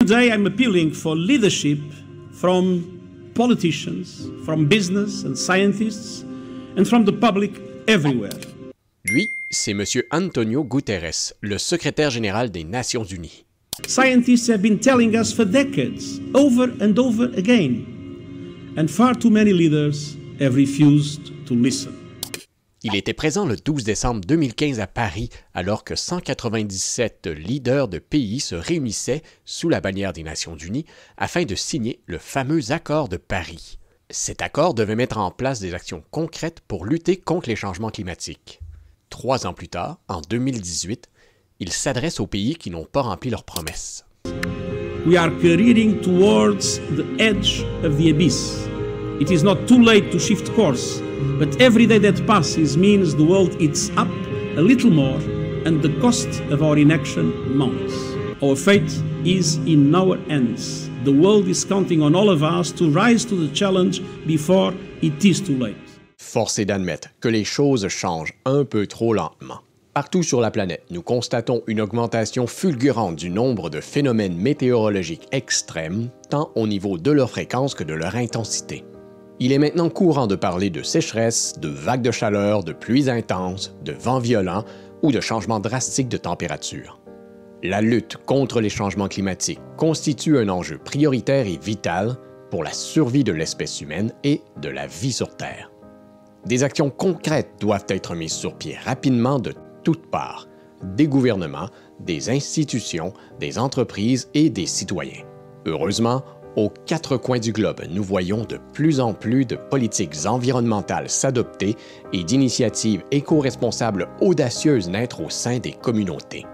Today I'm appealing for leadership from politicians, from business and scientists, and from the public everywhere. Lui, c'est M. Antonio Guterres, le secrétaire général des Nations Unies. Scientists have been telling us for decades, over and over again, and far too many leaders have refused to listen. Il était présent le 12 décembre 2015 à Paris, alors que 197 leaders de pays se réunissaient sous la bannière des Nations Unies afin de signer le fameux accord de Paris. Cet accord devait mettre en place des actions concrètes pour lutter contre les changements climatiques. 3 ans plus tard, en 2018, il s'adresse aux pays qui n'ont pas rempli leurs promesses. We are careering towards the edge of the abyss. It is not too late to shift course, but every day that passes means the world eats up a little more and the cost of our inaction mounts. Our fate is in our hands. The world is counting on all of us to rise to the challenge before it is too late. Force est d'admettre que les choses changent un peu trop lentement. Partout sur la planète, nous constatons une augmentation fulgurante du nombre de phénomènes météorologiques extrêmes, tant au niveau de leur fréquence que de leur intensité. Il est maintenant courant de parler de sécheresse, de vagues de chaleur, de pluies intenses, de vents violents ou de changements drastiques de température. La lutte contre les changements climatiques constitue un enjeu prioritaire et vital pour la survie de l'espèce humaine et de la vie sur Terre. Des actions concrètes doivent être mises sur pied rapidement de toutes parts, des gouvernements, des institutions, des entreprises et des citoyens. Heureusement, aux 4 coins du globe, nous voyons de plus en plus de politiques environnementales s'adopter et d'initiatives éco-responsables audacieuses naître au sein des communautés.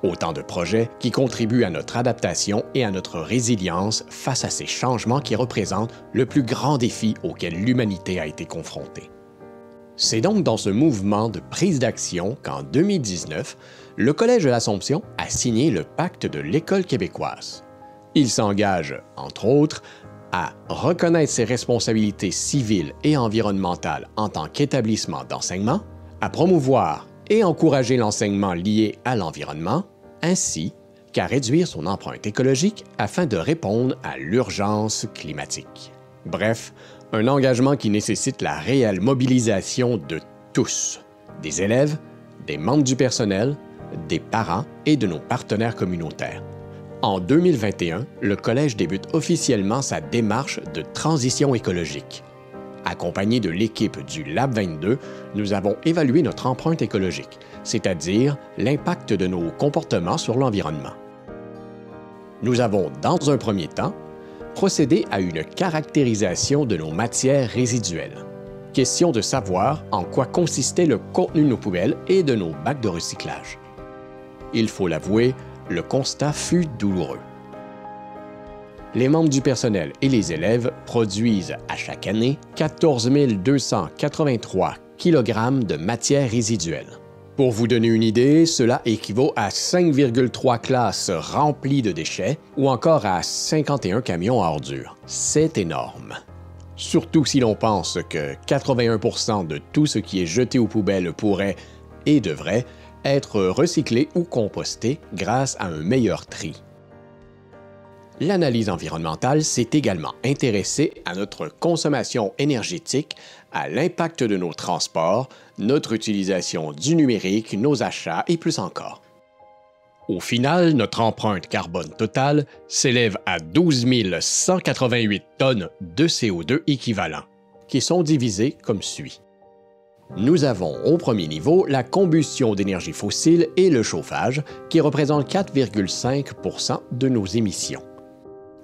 Autant de projets qui contribuent à notre adaptation et à notre résilience face à ces changements qui représentent le plus grand défi auquel l'humanité a été confrontée. C'est donc dans ce mouvement de prise d'action qu'en 2019, le Collège de l'Assomption a signé le Pacte de l'École québécoise. Il s'engage, entre autres, à reconnaître ses responsabilités civiles et environnementales en tant qu'établissement d'enseignement, à promouvoir et encourager l'enseignement lié à l'environnement, ainsi qu'à réduire son empreinte écologique afin de répondre à l'urgence climatique. Bref, un engagement qui nécessite la réelle mobilisation de tous, des élèves, des membres du personnel, des parents et de nos partenaires communautaires. En 2021, le Collège débute officiellement sa démarche de transition écologique. Accompagné de l'équipe du Lab 22, nous avons évalué notre empreinte écologique, c'est-à-dire l'impact de nos comportements sur l'environnement. Nous avons, dans un premier temps, procédé à une caractérisation de nos matières résiduelles. Question de savoir en quoi consistait le contenu de nos poubelles et de nos bacs de recyclage. Il faut l'avouer, le constat fut douloureux. Les membres du personnel et les élèves produisent à chaque année 14 283 kg de matières résiduelles. Pour vous donner une idée, cela équivaut à 5,3 classes remplies de déchets ou encore à 51 camions à ordures. C'est énorme. Surtout si l'on pense que 81% de tout ce qui est jeté aux poubelles pourrait et devrait être recyclé ou composté grâce à un meilleur tri. L'analyse environnementale s'est également intéressée à notre consommation énergétique, à l'impact de nos transports, notre utilisation du numérique, nos achats et plus encore. Au final, notre empreinte carbone totale s'élève à 12 188 tonnes de CO2 équivalent, qui sont divisées comme suit. Nous avons au premier niveau la combustion d'énergie fossile et le chauffage, qui représentent 4,5% de nos émissions.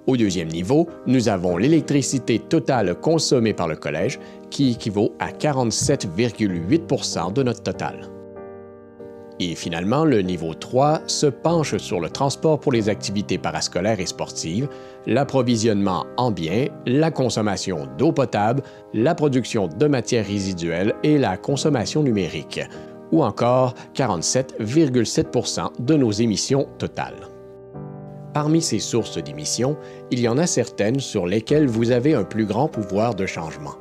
Au deuxième niveau, nous avons l'électricité totale consommée par le Collège, qui équivaut à 47,8% de notre total. Et finalement, le niveau 3 se penche sur le transport pour les activités parascolaires et sportives, l'approvisionnement en biens, la consommation d'eau potable, la production de matières résiduelles et la consommation numérique, ou encore 47,7% de nos émissions totales. Parmi ces sources d'émissions, il y en a certaines sur lesquelles vous avez un plus grand pouvoir de changement.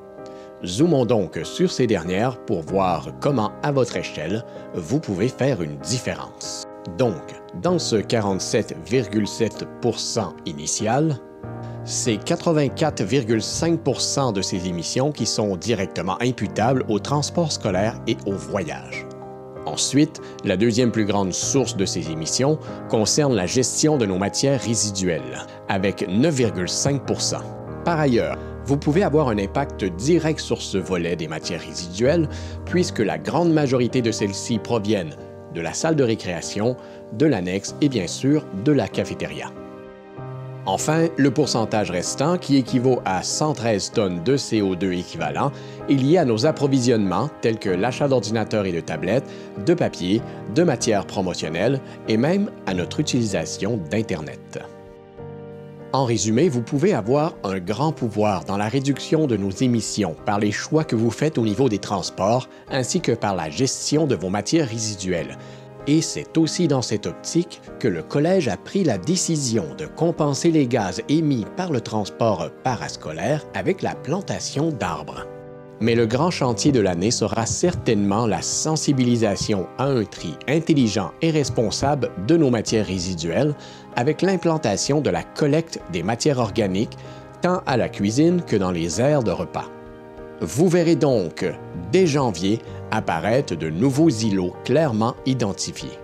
Zoomons donc sur ces dernières pour voir comment, à votre échelle, vous pouvez faire une différence. Donc, Dans ce 47,7% initial, c'est 84,5% de ces émissions qui sont directement imputables au transport scolaire et au voyage. Ensuite, la deuxième plus grande source de ces émissions concerne la gestion de nos matières résiduelles, avec 9,5%. Par ailleurs, vous pouvez avoir un impact direct sur ce volet des matières résiduelles, puisque la grande majorité de celles-ci proviennent de la salle de récréation, de l'annexe et bien sûr de la cafétéria. Enfin, le pourcentage restant, qui équivaut à 113 tonnes de CO2 équivalent, est lié à nos approvisionnements tels que l'achat d'ordinateurs et de tablettes, de papier, de matières promotionnelles et même à notre utilisation d'Internet. En résumé, vous pouvez avoir un grand pouvoir dans la réduction de nos émissions par les choix que vous faites au niveau des transports ainsi que par la gestion de vos matières résiduelles. Et c'est aussi dans cette optique que le Collège a pris la décision de compenser les gaz émis par le transport parascolaire avec la plantation d'arbres. Mais le grand chantier de l'année sera certainement la sensibilisation à un tri intelligent et responsable de nos matières résiduelles avec l'implantation de la collecte des matières organiques tant à la cuisine que dans les aires de repas. Vous verrez donc, dès janvier, apparaître de nouveaux îlots clairement identifiés.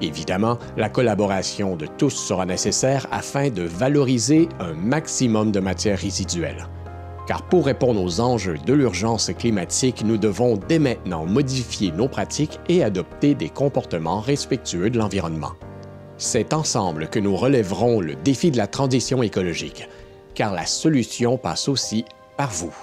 Évidemment, la collaboration de tous sera nécessaire afin de valoriser un maximum de matières résiduelles. Car pour répondre aux enjeux de l'urgence climatique, nous devons dès maintenant modifier nos pratiques et adopter des comportements respectueux de l'environnement. C'est ensemble que nous relèverons le défi de la transition écologique, car la solution passe aussi par vous.